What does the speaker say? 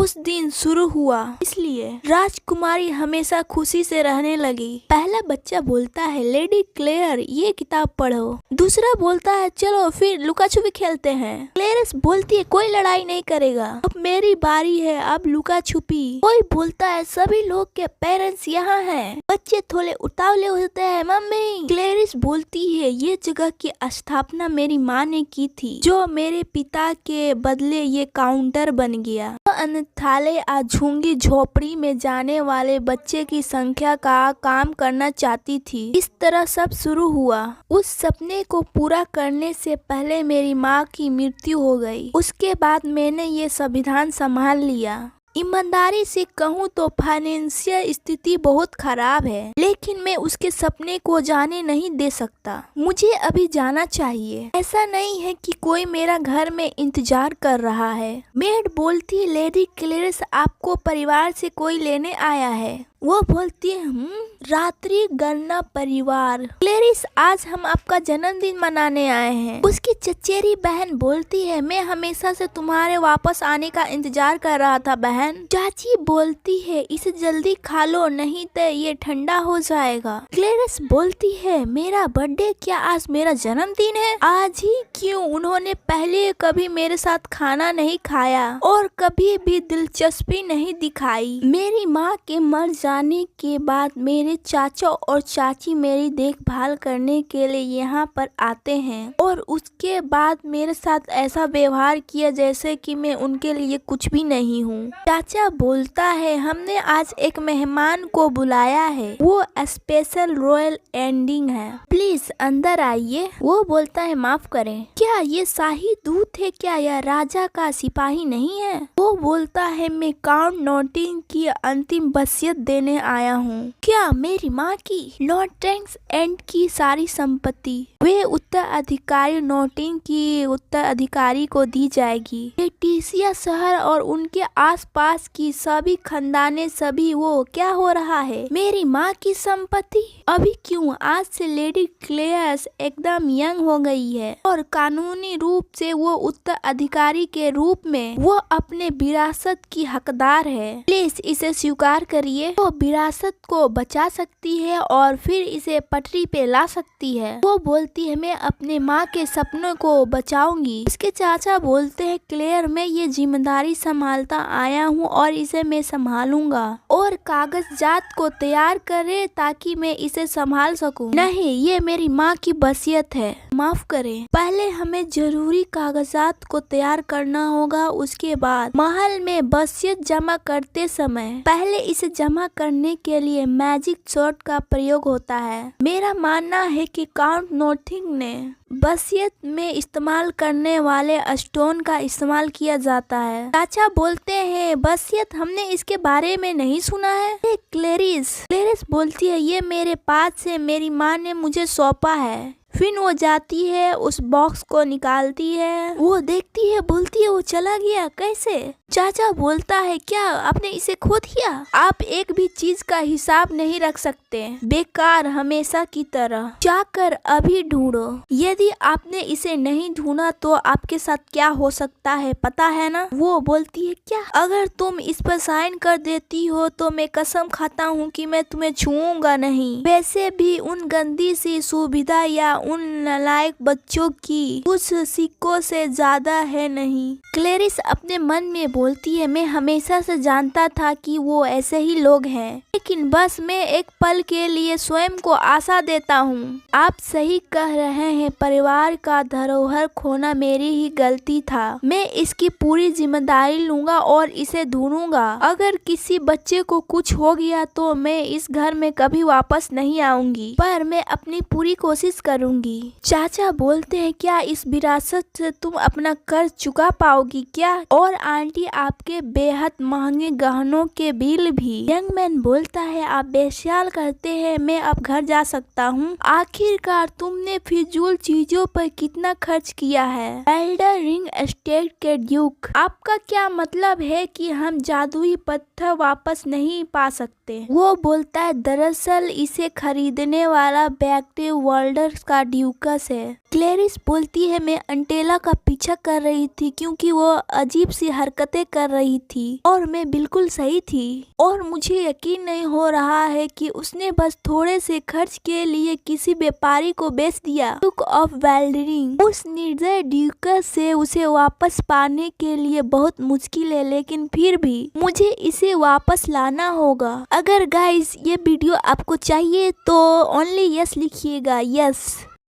उस दिन शुरू हुआ, इसलिए राजकुमारी हमेशा खुशी से रहने लगी। पहला बच्चा बोलता है, लेडी क्लेयर ये किताब पढ़ो। दूसरा बोलता है, चलो फिर लुका छुपी खेलते हैं। क्लेरिस बोलती है, कोई लड़ाई नहीं करेगा, अब मेरी बारी है, अब लुका छुपी। कोई बोलता है, सभी लोग के पेरेंट्स यहाँ हैं। बच्चे थोड़े उतावले होते हैं, मम्मी। क्लेरिस बोलती है, ये जगह की स्थापना मेरी माँ ने की थी, जो मेरे पिता के बदले ये काउंटर बन गया। अनाथालय झुंगी झोपड़ी में जाने वाले बच्चे की संख्या का काम करना चाहती थी। इस तरह सब शुरू हुआ। उस सपने को पूरा करने से पहले मेरी माँ की मृत्यु हो गई। उसके बाद मैंने ये संविधान संभाल लिया। ईमानदारी से कहूँ तो फाइनेंशियल स्थिति बहुत खराब है, लेकिन मैं उसके सपने को जाने नहीं दे सकता। मुझे अभी जाना चाहिए। ऐसा नहीं है कि कोई मेरा घर में इंतजार कर रहा है। मेड बोलती है, लेडी क्लेरिस आपको परिवार से कोई लेने आया है। वो बोलती है, रात्रि गणना परिवार। क्लेरिस आज हम आपका जन्मदिन मनाने आए हैं। उसकी चचेरी बहन बोलती है, मैं हमेशा से तुम्हारे वापस आने का इंतजार कर रहा था बहन। चाची बोलती है, इसे जल्दी खा लो नहीं तो ये ठंडा हो जाएगा। क्लेरिस बोलती है, मेरा बर्थडे क्या आज मेरा जन्मदिन है? आज ही क्यों? उन्होंने पहले कभी मेरे साथ खाना नहीं खाया और कभी भी दिलचस्पी नहीं दिखाई। मेरी माँ के मर जाने के बाद मेरे चाचा और चाची मेरी देखभाल करने के लिए यहाँ पर आते हैं और उसके बाद मेरे साथ ऐसा व्यवहार किया जैसे कि मैं उनके लिए कुछ भी नहीं हूँ। चाचा बोलता है, हमने आज एक मेहमान को बुलाया है, वो स्पेशल रॉयल एंडिंग है, प्लीज अंदर आइए। वो बोलता है, माफ करें, क्या ये शाही दूत है? क्या यह राजा का सिपाही नहीं है? वो बोलता है, मैं काउंट नॉटिंग की अंतिम वसीयत देने आया हूँ। क्या मेरी माँ की? नॉटिंग्स एंड की सारी संपत्ति वे उत्तराधिकारी नॉटिंग की उत्तराधिकारी को दी जाएगी। लेटिसिया शहर और उनके आसपास की सभी खानदाने सभी। वो क्या हो रहा है? मेरी माँ की संपत्ति? अभी क्यों? आज से लेडी क्लेयर्स एकदम यंग हो गई है और कानूनी रूप से वो उत्तराधिकारी के रूप में वो अपने विरासत की हकदार है। प्लीज इसे स्वीकार करिए। वो विरासत को बचा सकती है और फिर इसे पटरी पे ला सकती है। वो बोलती है, मैं अपने माँ के सपनों को बचाऊंगी। उसके चाचा बोलते हैं, क्लेयर मैं ये जिम्मेदारी संभालता आया हूँ और इसे मैं संभालूंगा और कागजात को तैयार करे ताकि मैं इसे संभाल सकूं। नहीं, ये मेरी माँ की वसीयत है। माफ करें, पहले हमें जरूरी कागजात को तैयार करना होगा। उसके बाद महल में वसीयत जमा करते समय पहले इसे जमा करने के लिए मैजिक शॉट का प्रयोग होता है। मेरा मानना है कि काउंट नॉटिंग ने वसीयत में इस्तेमाल करने वाले स्टोन का इस्तेमाल किया जाता है। चाचा बोलते हैं, वसीयत हमने इसके बारे में नहीं सुना है। क्लेरिस बोलती है, ये मेरे पास से मेरी माँ ने मुझे सौंपा है। फिर वो जाती है, उस बॉक्स को निकालती है, वो देखती है, बोलती है, वो चला गया कैसे? चाचा बोलता है, क्या आपने इसे खो दिया? आप एक भी चीज का हिसाब नहीं रख सकते, बेकार हमेशा की तरह। जाकर अभी ढूंढो। यदि आपने इसे नहीं ढूंढा तो आपके साथ क्या हो सकता है पता है ना? वो बोलती है, क्या? अगर तुम इस पर साइन कर देती हो तो मैं कसम खाता हूँ कि मैं तुम्हें छूऊंगा नहीं। वैसे भी उन गंदी सी सुविधा या उन नालायक बच्चों की कुछ सिक्कों से ज्यादा है नहीं। क्लेरिस अपने मन में बोलती है, मैं हमेशा से जानता था कि वो ऐसे ही लोग हैं, लेकिन बस मैं एक पल के लिए स्वयं को आशा देता हूँ। आप सही कह रहे हैं, परिवार का धरोहर खोना मेरी ही गलती था। मैं इसकी पूरी जिम्मेदारी लूंगा और इसे ढूंढूंगा। अगर किसी बच्चे को कुछ हो गया तो मैं इस घर में कभी वापस नहीं आऊंगी, पर मैं अपनी पूरी कोशिश करूंगी। चाचा बोलते हैं, क्या इस विरासत से तुम अपना कर्ज चुका पाओगी क्या? और आंटी आपके बेहद महंगे गहनों के बिल भी। यंग मैन बोलता है, आप बेख्याल करते हैं, मैं अब घर जा सकता हूँ। आखिरकार तुमने फिजूल चीजों पर कितना खर्च किया है? एल्डर रिंग एस्टेट के ड्यूक, आपका क्या मतलब है कि हम जादुई पत्थर वापस नहीं पा सकते? वो बोलता है, दरअसल इसे खरीदने वाला व्यक्ति वर्ल्डर्स का ड्यूकस है। क्लेरिस बोलती है, मैं अंटेला का पीछा कर रही थी क्योंकि वो अजीब सी हरकतें बातें कर रही थी और मैं बिल्कुल सही थी और मुझे यकीन नहीं हो रहा है कि उसने बस थोड़े से खर्च के लिए किसी व्यापारी को बेच दिया। ड्यूक ऑफ वेल्डरिंग, उस निर्दय ड्यूकस से उसे वापस पाने के लिए बहुत मुश्किल है, लेकिन फिर भी मुझे इसे वापस लाना होगा। अगर गाइस ये वीडियो आपको चाहिए तो ओनली यस लिखिएगा, यस।